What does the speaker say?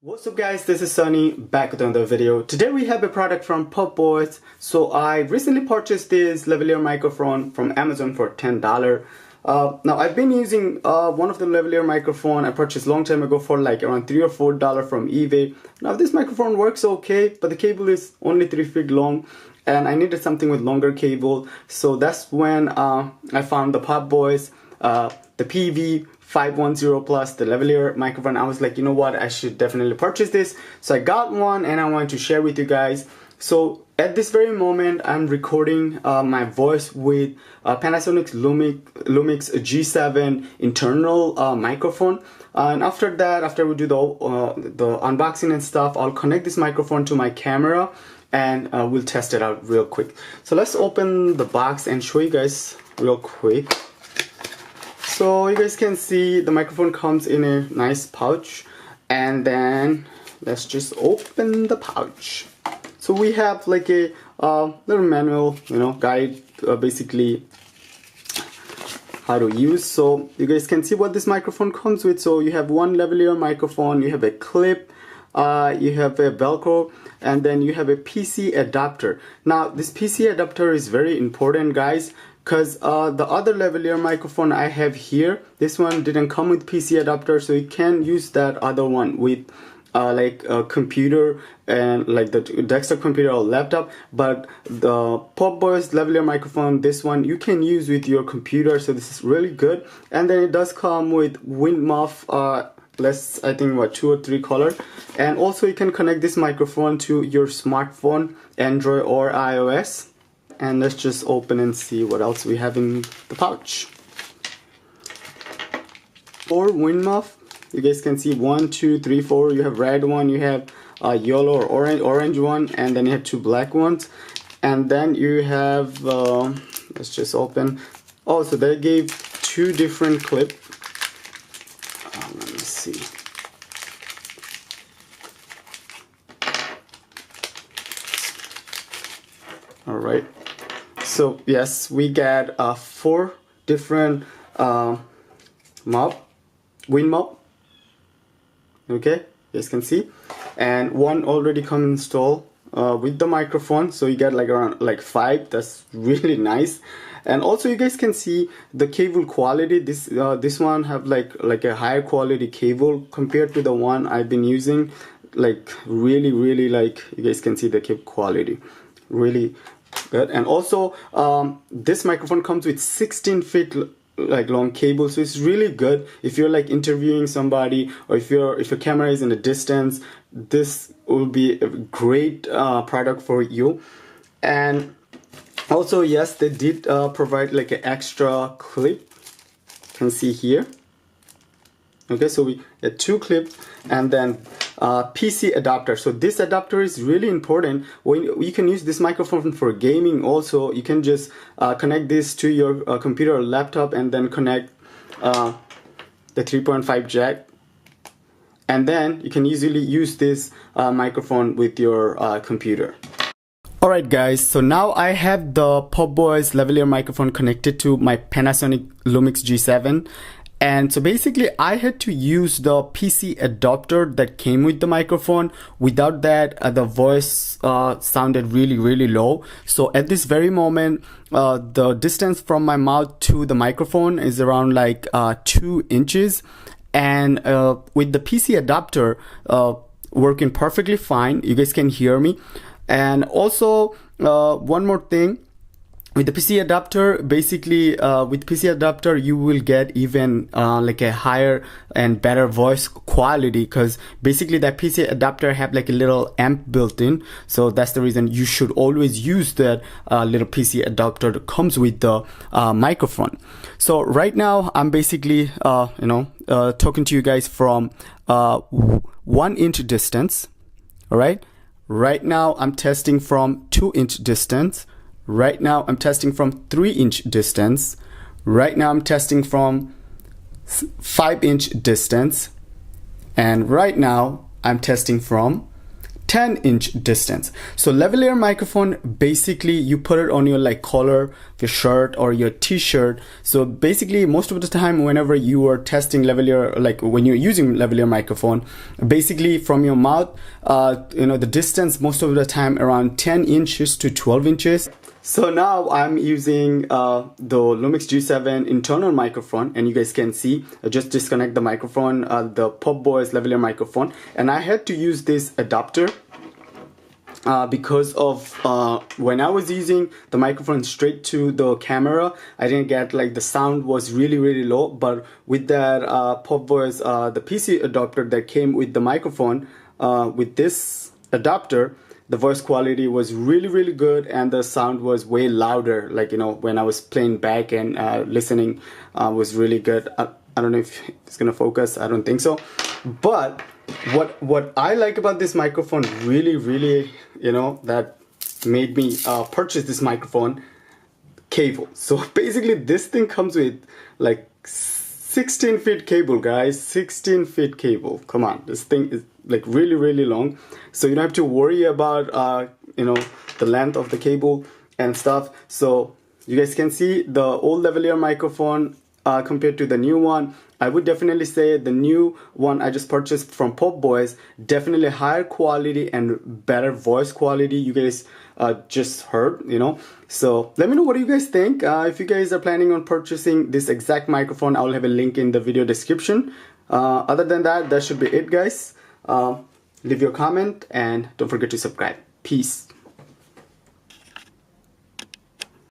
What's up guys, this is Sunny back with another video. Today we have a product from Boys. So I recently purchased this Lavalier microphone from Amazon for $10. Now I've been using one of the Lavalier microphone I purchased a long time ago for like around $3 or $4 from eBay. Now this microphone works okay, but the cable is only 3 feet long and I needed something with longer cable. So that's when I found the Boys, the PV510 plus the Lavalier microphone. I was like, you know what, I should definitely purchase this. So I got one and I wanted to share with you guys. So at this very moment I'm recording my voice with Panasonic's lumix G7 internal microphone, and after that, after we do the unboxing and stuff, I'll connect this microphone to my camera and we'll test it out real quick. So let's open the box and show you guys real quick. So you guys can see the microphone comes in a nice pouch, and then let's just open the pouch. So we have like a little manual, guide, basically how to use. So you guys can see what this microphone comes with. So you have one Lavalier microphone, you have a clip, you have a Velcro, and then you have a PC adapter. Now this PC adapter is very important, guys, because the other Lavalier microphone I have here, this one didn't come with PC adapter, so you can use that other one with like a computer and like the desktop computer or laptop. But the Boys Lavalier microphone, this one you can use with your computer, so this is really good. And then it does come with wind muff, less, I think what, 2 or 3 color. And also you can connect this microphone to your smartphone, Android or iOS. And let's just open and see what else we have in the pouch. For wind muff, you guys can see 1, 2, 3, 4. You have red one, you have a yellow or orange one, and then you have 2 black ones. And then you have, let's just open. Oh, so they gave 2 different clips. Let me see. All right. So yes, we got 4 different wind mop. Okay, you guys can see, and one already come installed with the microphone. So you get like around like 5. That's really nice. And also you guys can see the cable quality. This one have like a higher quality cable compared to the one I've been using. Like really, like you guys can see the cable quality, really good. And also this microphone comes with 16 feet like long cable, so it's really good if you're like interviewing somebody, or if your camera is in a distance. This will be a great product for you. And also, yes, they did provide like an extra clip, you can see here. Okay, so we get 2 clips, and then PC adapter. So this adapter is really important. When you can use this microphone for gaming also, you can just connect this to your computer or laptop, and then connect the 3.5 jack, and then you can easily use this microphone with your computer. Alright guys, so now I have the Boys Lavalier microphone connected to my Panasonic Lumix G7. And so basically I had to use the PC adapter that came with the microphone. Without that, the voice sounded really low. So at this very moment, the distance from my mouth to the microphone is around like 2 inches. And with the PC adapter working perfectly fine, you guys can hear me. And also one more thing, with the PC adapter, basically with PC adapter you will get even like a higher and better voice quality, because basically that PC adapter have like a little amp built in. So that's the reason you should always use that little PC adapter that comes with the microphone. So right now I'm basically talking to you guys from 1 inch distance. All right, right now I'm testing from 2 inch distance. Right now I'm testing from 3 inch distance. Right now I'm testing from 5 inch distance. And right now I'm testing from 10-inch distance. So lavalier microphone, basically you put it on your like collar of your shirt or your t-shirt. So basically most of the time whenever you are testing lavalier, like when you're using lavalier microphone, basically from your mouth, you know, the distance most of the time around 10 inches to 12 inches. So now I'm using the Lumix G7 internal microphone, and you guys can see I just disconnect the microphone, the Pop Boys lavalier microphone, and I had to use this adapter because of when I was using the microphone straight to the camera, I didn't get like the sound was really low. But with that Pop Boys the PC adapter that came with the microphone, with this adapter, the voice quality was really good, and the sound was way louder. Like, you know, when I was playing back and listening, was really good. I don't know if it's gonna focus. I don't think so. But what I like about this microphone, really, you know, that made me purchase this microphone, cable. So basically, this thing comes with like 16 feet cable, guys. 16 feet cable. Come on, this thing is like really long, so you don't have to worry about you know, the length of the cable and stuff. So you guys can see the old lavalier microphone compared to the new one. I would definitely say the new one I just purchased from Pop Boys, definitely higher quality and better voice quality. You guys just heard, you know. So let me know what you guys think. If you guys are planning on purchasing this exact microphone, I'll have a link in the video description. Other than that, that should be it, guys. Leave your comment and don't forget to subscribe. Peace.